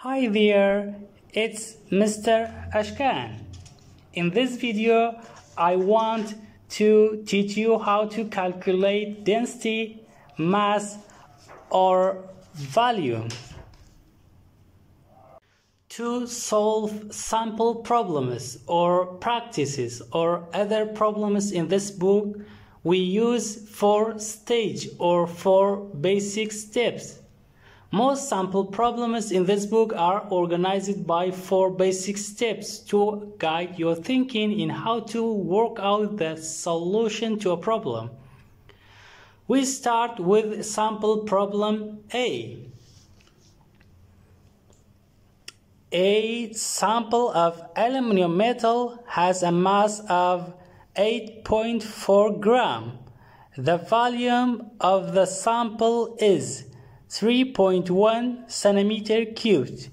Hi there, it's Mr. Ashkan. In this video, I want to teach you how to calculate density, mass, or volume. To solve sample problems or practices or other problems in this book, we use 4 stages or 4 basic steps. Most sample problems in this book are organized by 4 basic steps to guide your thinking in how to work out the solution to a problem. We start with sample problem A. A sample of aluminum metal has a mass of 8.4 gram. The volume of the sample is 3.1 centimeter cubed.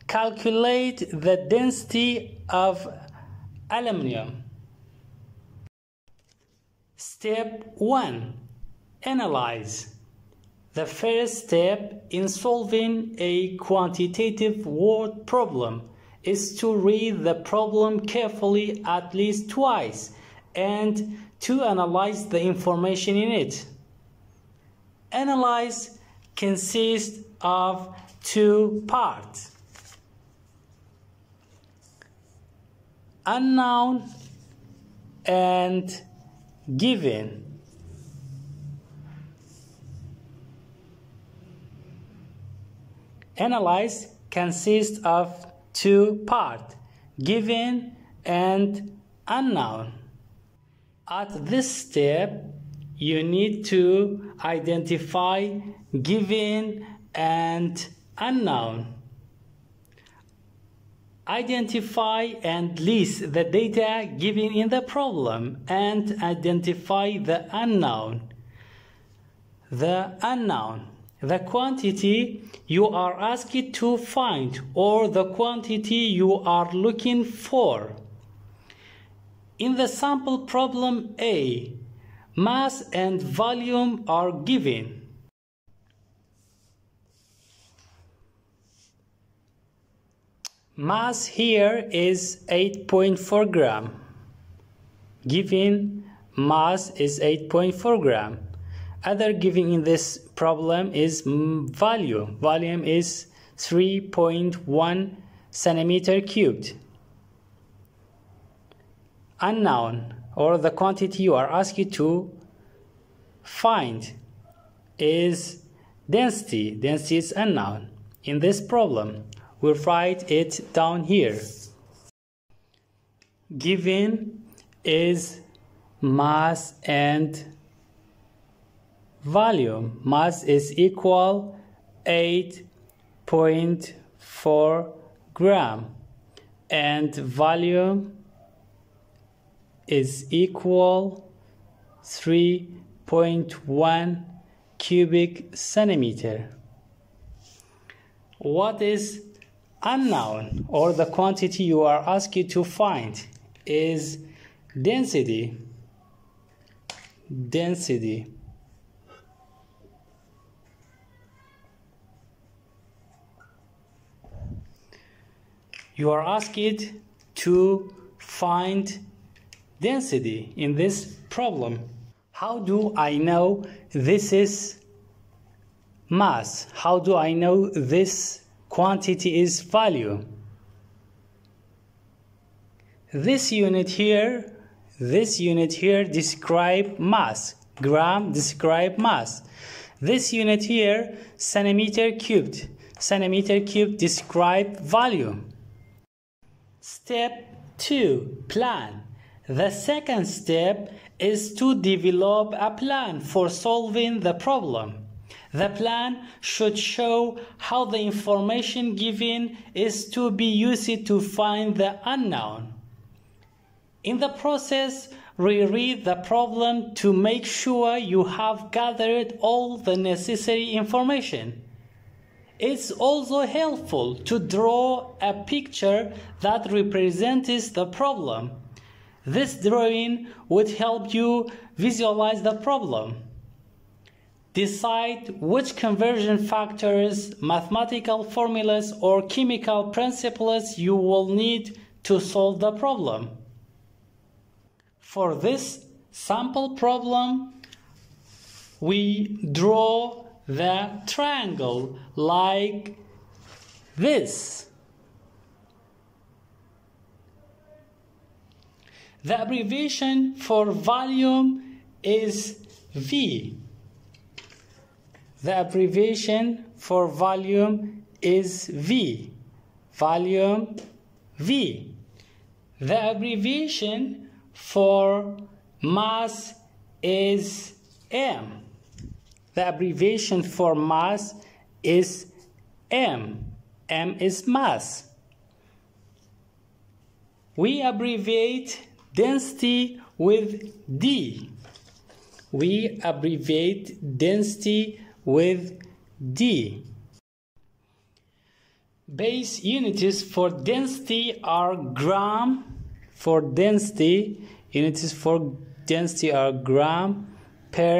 Calculate the density of aluminum. Step 1. Analyze. The first step in solving a quantitative word problem is to read the problem carefully at least twice and to analyze the information in it. Analyze consists of 2 parts: unknown and given. Analyze consists of 2 parts: given and unknown. At this step, you need to identify given and unknown. Identify and list the data given in the problem and identify the unknown. The unknown, the quantity you are asked to find or the quantity you are looking for. In the sample problem A, mass and volume are given. Mass here is 8.4 gram. Given mass is 8.4 gram. Other given in this problem is volume. Volume is 3.1 centimeter cubed. Unknown, or the quantity you are asked to find, is density. Density is unknown. In this problem, we'll write it down here. Given is mass and volume. Mass is equal 8.4 gram and volume is equal 3.1 cubic centimeter. What is unknown, or the quantity you are asked to find, is density. Density. You are asked to find density in this problem. How do I know this is mass? How do I know this quantity is volume? This unit here describe mass. Gram describe mass. This unit here, centimeter cubed. Centimeter cubed describe volume. Step 2. Plan. The second step is to develop a plan for solving the problem. The plan should show how the information given is to be used to find the unknown. In the process, reread the problem to make sure you have gathered all the necessary information. It's also helpful to draw a picture that represents the problem. This drawing would help you visualize the problem. decide which conversion factors, mathematical formulas, or chemical principles you will need to solve the problem. For this sample problem, we draw the triangle like this. The abbreviation for volume is V. The abbreviation for volume is V. Volume V. The abbreviation for mass is M. The abbreviation for mass is M. M is mass. We abbreviate density with D. We abbreviate density with D. Base units for density are gram. For density, units for density are gram per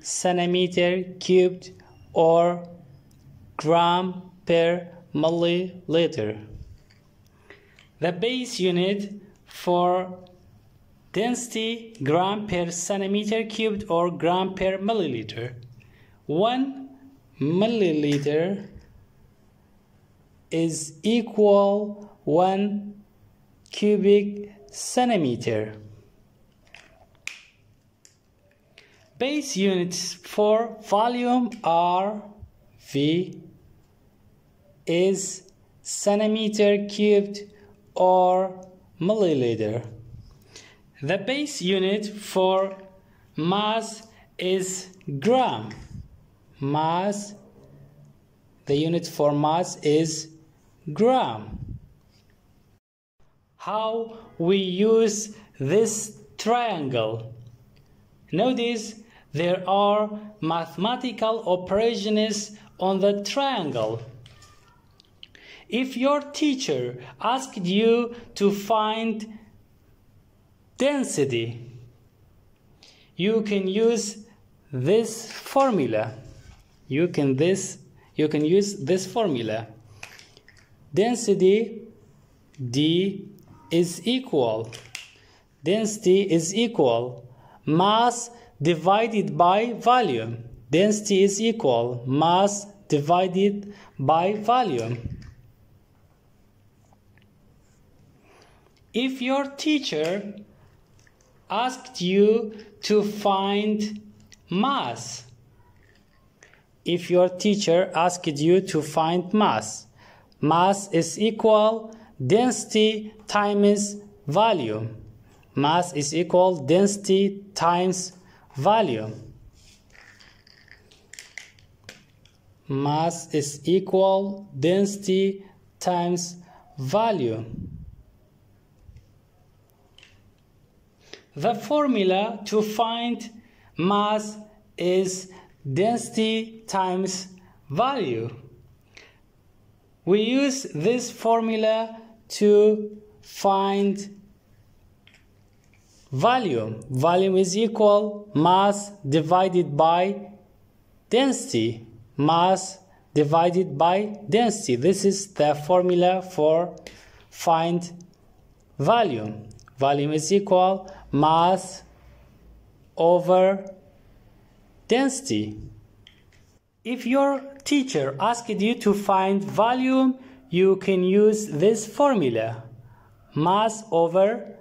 centimeter cubed or gram per milliliter. The base unit for density gram per centimeter cubed or gram per milliliter. 1 milliliter is equal 1 cubic centimeter. Base units for volume are V is centimeter cubed or milliliter. The base unit for mass is gram. Mass, the unit for mass is gram. How we use this triangle? Notice there are mathematical operations on the triangle. If your teacher asked you to find density, you can use this formula. You can use this formula. Density D is equal. Density is equal mass divided by volume. Density is equal mass divided by volume. If your teacher asked you to find mass, if your teacher asked you to find mass, mass is equal density times volume. Mass is equal density times volume. Mass is equal density times volume. The formula to find mass is density times value. We use this formula to find volume. Volume is equal mass divided by density. Mass divided by density. This is the formula for find volume. Volume is equal mass over density. If your teacher asked you to find volume, you can use this formula, mass over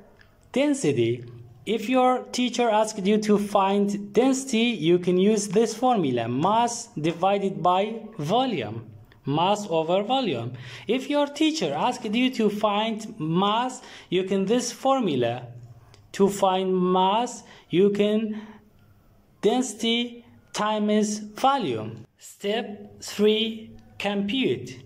density. If your teacher asked you to find density, you can use this formula, mass divided by volume. Mass over volume. If your teacher asked you to find mass, you can this formula. To find mass, you can density times volume. Step 3. Compute.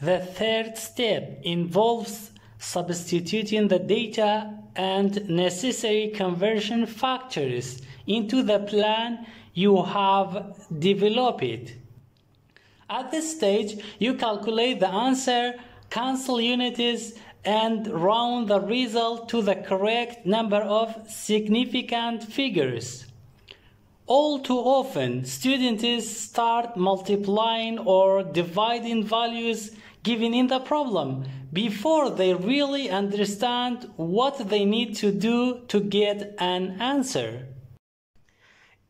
The third step involves substituting the data and necessary conversion factors into the plan you have developed. At this stage, you calculate the answer, cancel units, and round the result to the correct number of significant figures. All too often, students start multiplying or dividing values given in the problem before they really understand what they need to do to get an answer.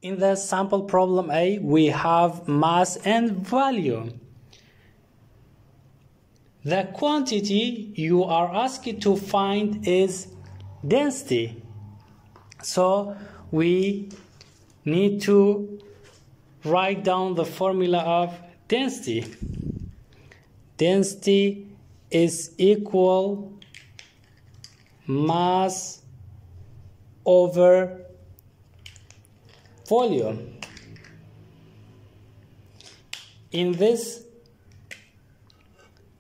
In the sample problem A, we have mass and volume. The quantity you are asked to find is density. So we need to write down the formula of density. Density is equal mass over volume. In this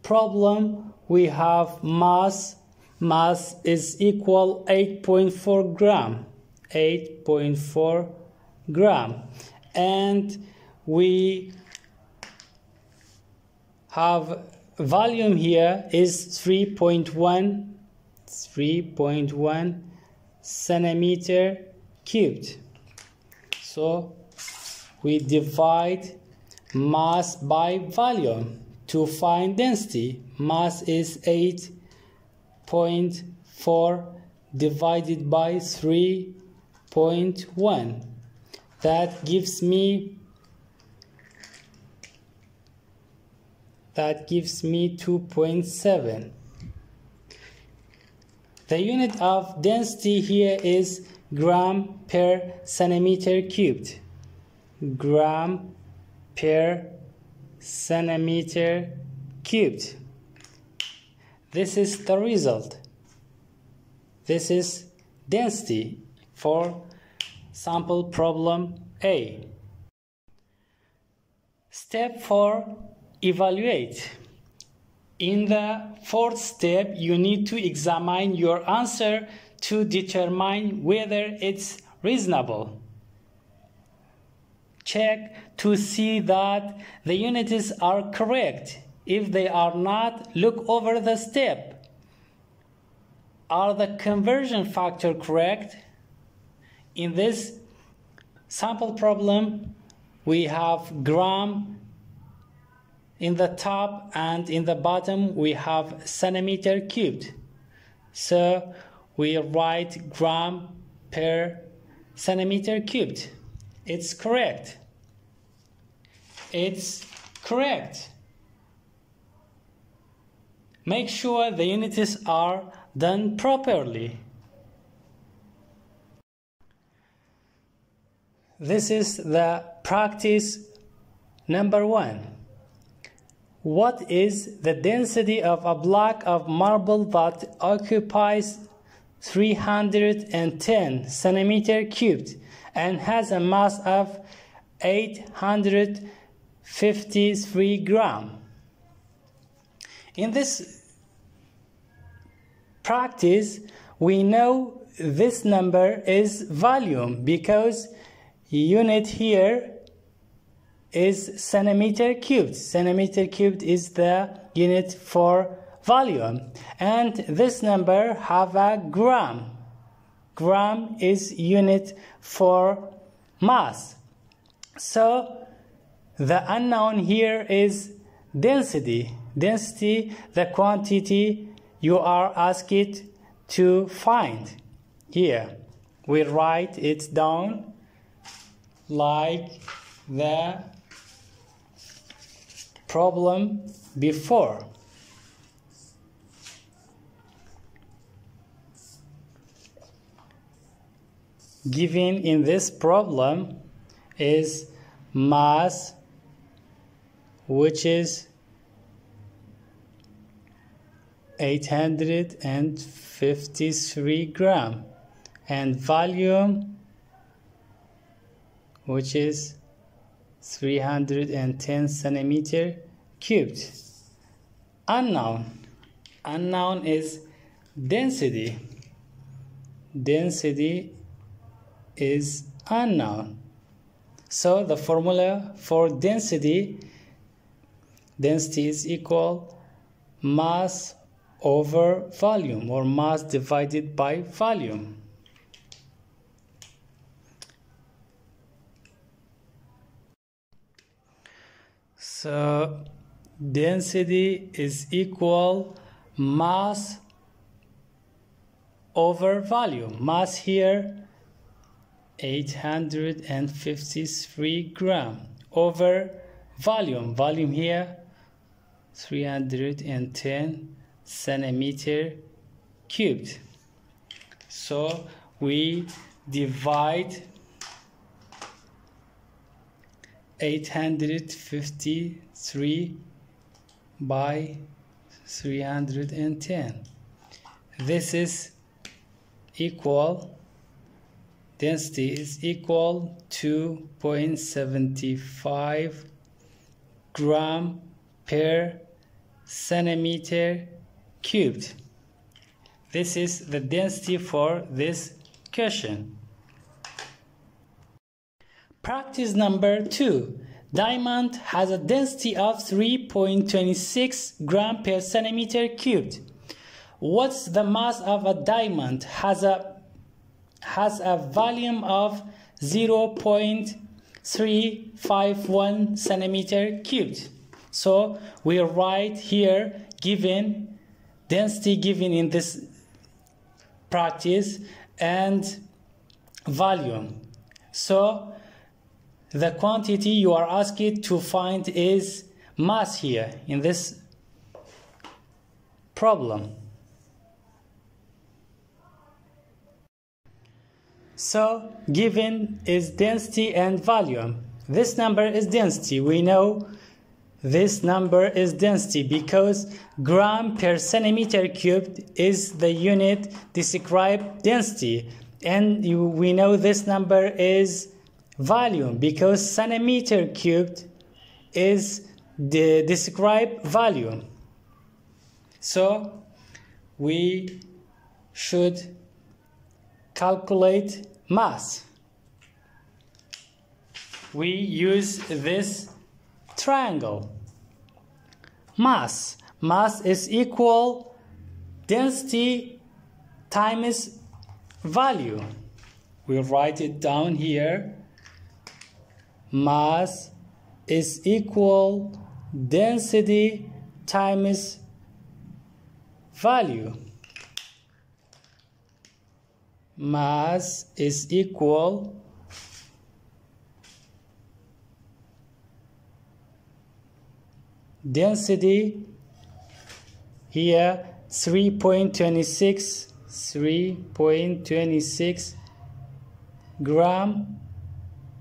problem, we have mass. Mass is equal 8.4 gram. 8.4 gram. And we have volume here is 3.1 centimeter cubed. So we divide mass by volume to find density. Mass is 8.4 divided by 3.1. That gives me 2.7. The unit of density here is gram per centimeter cubed. Gram per centimeter cubed. This is the result. This is density for sample problem A. Step 4. Evaluate. In the fourth step, you need to examine your answer to determine whether it's reasonable. Check to see that the units are correct. If they are not, look over the step. Are the conversion factor correct? In this sample problem, we have gram in the top and in the bottom we have centimeter cubed. So we write gram per centimeter cubed. It's correct. It's correct. Make sure the units are done properly. This is the practice number 1. What is the density of a block of marble that occupies 310 centimeter cubed and has a mass of 853 gram? In this practice, we know this number is volume because unit here is centimeter cubed. Centimeter cubed is the unit for volume. And this number have a gram. Gram is unit for mass. So the unknown here is density. Density, the quantity you are asked to find. Here, we write it down like the problem before. Given in this problem is mass, which is 853 gram, and volume, which is 310 centimeter cubed. Unknown. Unknown is density. Density is unknown. So the formula for density is equal mass over volume, or mass divided by volume. So density is equal mass over volume. Mass here 853 gram over volume. Volume here 310 centimeter cubed. So we divide 853 by 310. This is equal, density is equal to 2.75 gram per centimeter cubed. This is the density for this question. Practice number 2. Diamond has a density of 3.26 gram per centimeter cubed. What's the mass of a diamond? Has a volume of 0.351 centimeter cubed. So we write here given density given in this practice and volume. So the quantity you are asked to find is mass here in this problem. So given is density and volume. This number is density. We know this number is density because gram per centimeter cubed is the unit describe density, and we know this number is volume because centimeter cubed is the describe volume. So we should calculate mass. We use this triangle. Mass is equal density times value. We write it down here. Mass is equal density times value. Mass is equal density here 3.26 gram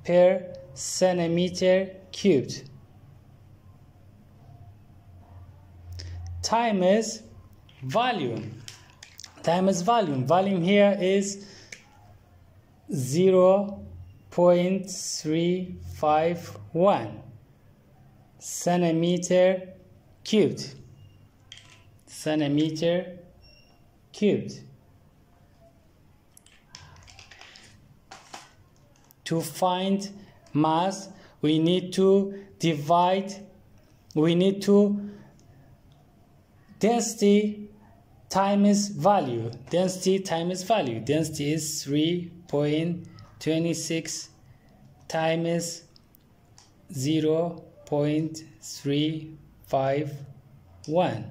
per centimeter cubed times volume. Volume here is 0.351 centimeter cubed. To find mass, we need to density times value. Density is 3.26 times 0.351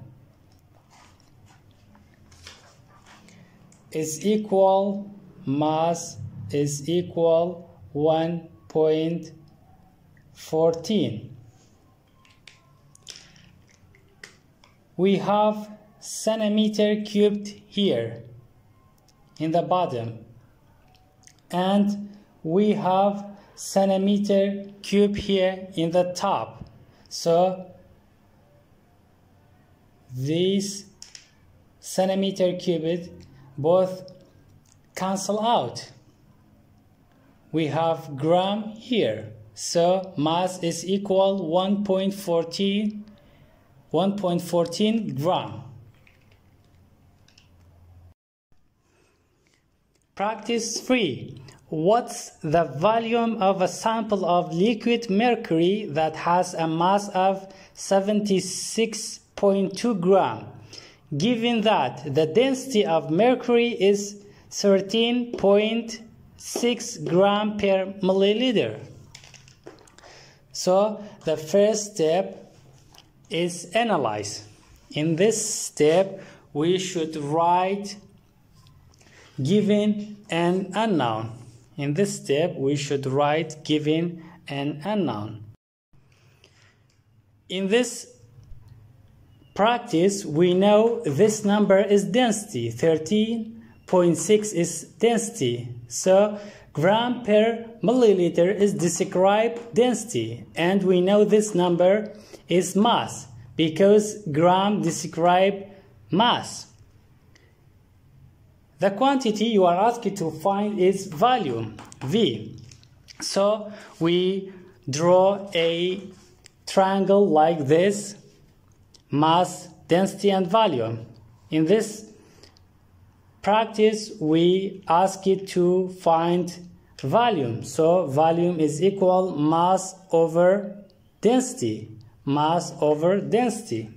is equal, mass is equal 1.14. We have centimeter cubed here in the bottom, and we have centimeter cube here in the top. So these centimeter cubed both cancel out. We have gram here, so mass is equal 1.14 gram. Practice 3. What's the volume of a sample of liquid mercury that has a mass of 76.2 gram? Given that the density of mercury is 13.6 gram per milliliter. So the first step, is analyze. In this step, we should write given and unknown. In this step, we should write given and unknown. In this practice, we know this number is density. 13.6 is density. So gram per milliliter is described density. And we know this number is mass because gram describe mass. The quantity you are asked to find is volume, V. So we draw a triangle like this, mass, density, and volume. In this practice, we ask it to find volume. So volume is equal mass over density. Mass over density.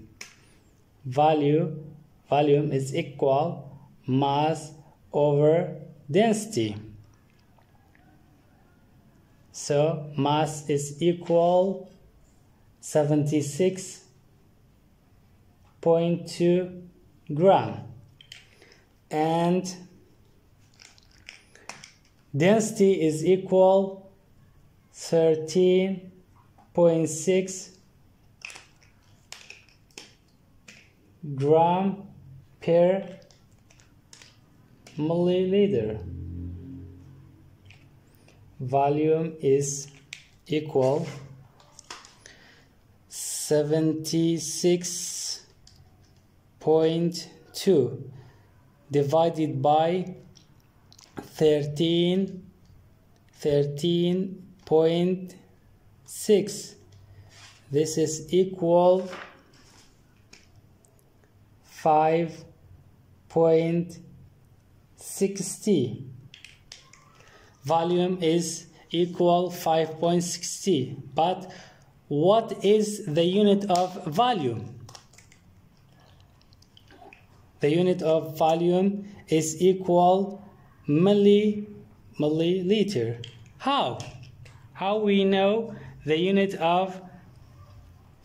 Volume is equal mass over density. So mass is equal 76.2 gram. And density is equal 13.6 gram per milliliter. Volume is equal 76.2 divided by 13.6. This is equal 5.60. Volume is equal 5.60. But what is the unit of volume? The unit of volume is equal milliliter. How? How we know the unit of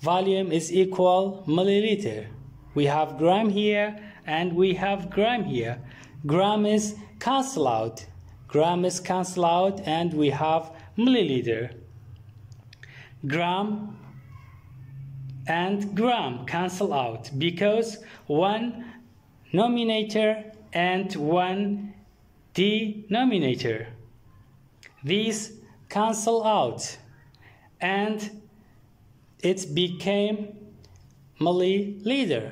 volume is equal milliliter? We have gram here and we have gram here. Gram is cancel out. Gram is cancel out and we have milliliter. Gram and gram cancel out because one numerator and one denominator. These cancel out and it became milliliter.